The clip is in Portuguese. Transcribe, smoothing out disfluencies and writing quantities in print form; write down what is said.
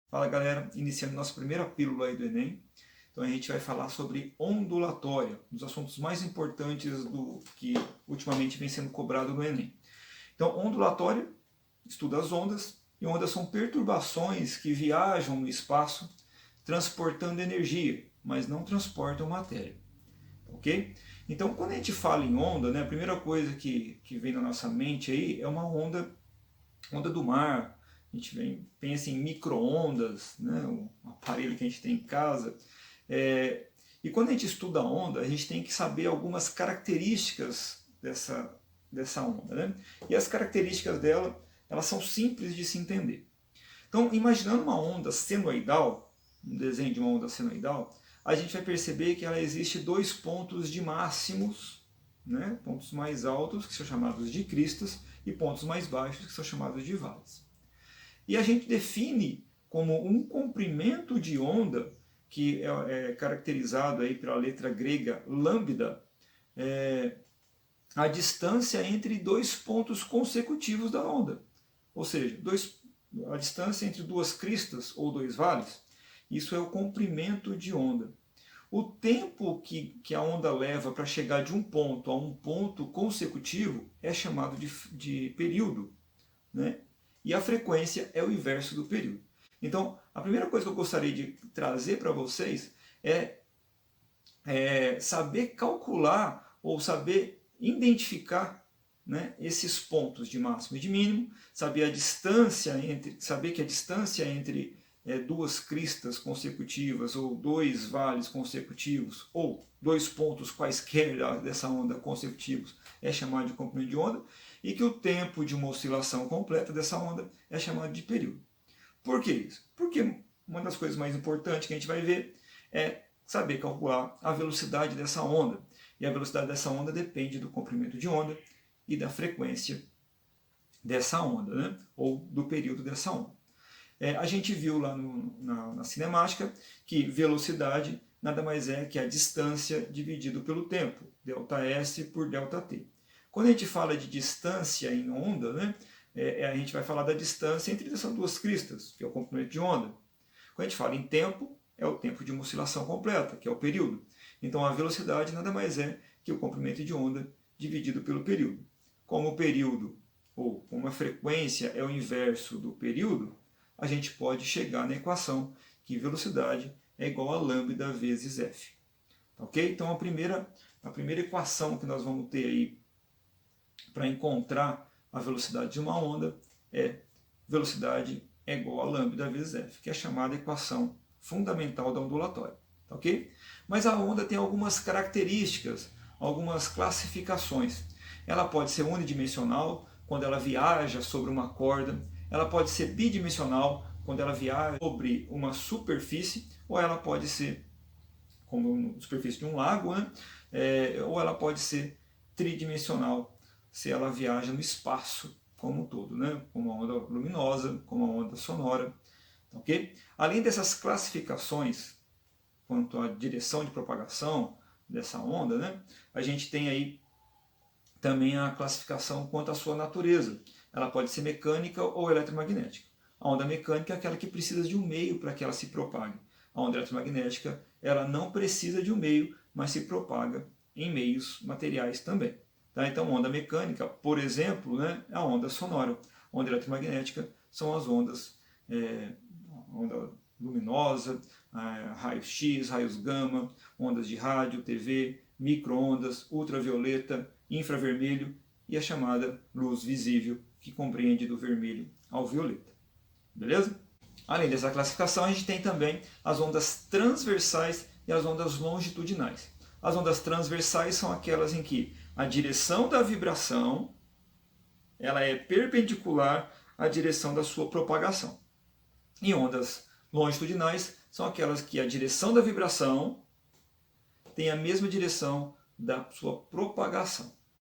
Fala galera, iniciando nossa primeira pílula aí do Enem. Então a gente vai falar sobre ondulatória, um dos assuntos mais importantes do que ultimamente vem sendo cobrado no Enem. Então ondulatória estuda as ondas, e ondas são perturbações que viajam no espaço transportando energia, mas não transportam matéria. Ok? Então quando a gente fala em onda, né, a primeira coisa que vem na nossa mente aí é uma onda do mar. A gente pensa em micro-ondas, né, um aparelho que a gente tem em casa. E quando a gente estuda a onda, a gente tem que saber algumas características dessa onda. Né? E as características dela, elas são simples de se entender. Então, imaginando uma onda senoidal, um desenho de uma onda senoidal, a gente vai perceber que ela existe dois pontos de máximos, né? Pontos mais altos, que são chamados de cristas, e pontos mais baixos, que são chamados de vales. E a gente define como um comprimento de onda, que é caracterizado aí pela letra grega lambda, a distância entre dois pontos consecutivos da onda. Ou seja, a distância entre duas cristas ou dois vales, isso é o comprimento de onda. O tempo que a onda leva para chegar de um ponto a um ponto consecutivo é chamado de período, né? E a frequência é o inverso do período. Então, a primeira coisa que eu gostaria de trazer para vocês é saber calcular ou saber identificar, né, esses pontos de máximo e de mínimo, saber que a distância entre duas cristas consecutivas ou dois vales consecutivos ou dois pontos quaisquer dessa onda consecutivos é chamado de comprimento de onda, e que o tempo de uma oscilação completa dessa onda é chamado de período. Por que isso? Porque uma das coisas mais importantes que a gente vai ver é saber calcular a velocidade dessa onda. E a velocidade dessa onda depende do comprimento de onda e da frequência dessa onda, né? Ou do período dessa onda. A gente viu lá na cinemática que velocidade nada mais é que a distância dividido pelo tempo, ΔS por ΔT. Quando a gente fala de distância em onda, né, a gente vai falar da distância entre essas duas cristas, que é o comprimento de onda. Quando a gente fala em tempo, é o tempo de uma oscilação completa, que é o período. Então a velocidade nada mais é que o comprimento de onda dividido pelo período. Como o período, ou como a frequência é o inverso do período, a gente pode chegar na equação que velocidade é igual a lambda vezes f. Ok? Então a primeira equação que nós vamos ter aí para encontrar a velocidade de uma onda é velocidade é igual a lambda vezes f, que é a chamada equação fundamental da ondulatória. Ok? Mas a onda tem algumas características, algumas classificações. Ela pode ser unidimensional, quando ela viaja sobre uma corda. Ela pode ser bidimensional, quando ela viaja sobre uma superfície, ou ela pode ser como a superfície de um lago, né? Ou ela pode ser tridimensional, se ela viaja no espaço como um todo, né? Como uma onda luminosa, como uma onda sonora. Okay? Além dessas classificações quanto à direção de propagação dessa onda, né? A gente tem aí também a classificação quanto à sua natureza. Ela pode ser mecânica ou eletromagnética. A onda mecânica é aquela que precisa de um meio para que ela se propague. A onda eletromagnética, ela não precisa de um meio, mas se propaga em meios materiais também. Tá? Então, onda mecânica, por exemplo, né, é a onda sonora. Onda eletromagnética são as ondas, onda luminosa, raios-x, raios gama, ondas de rádio, TV, micro-ondas, ultravioleta, infravermelho e a chamada luz visível, que compreende do vermelho ao violeta. Beleza? Além dessa classificação, a gente tem também as ondas transversais e as ondas longitudinais. As ondas transversais são aquelas em que a direção da vibração ela é perpendicular à direção da sua propagação. E ondas longitudinais são aquelas que a direção da vibração tem a mesma direção da sua propagação.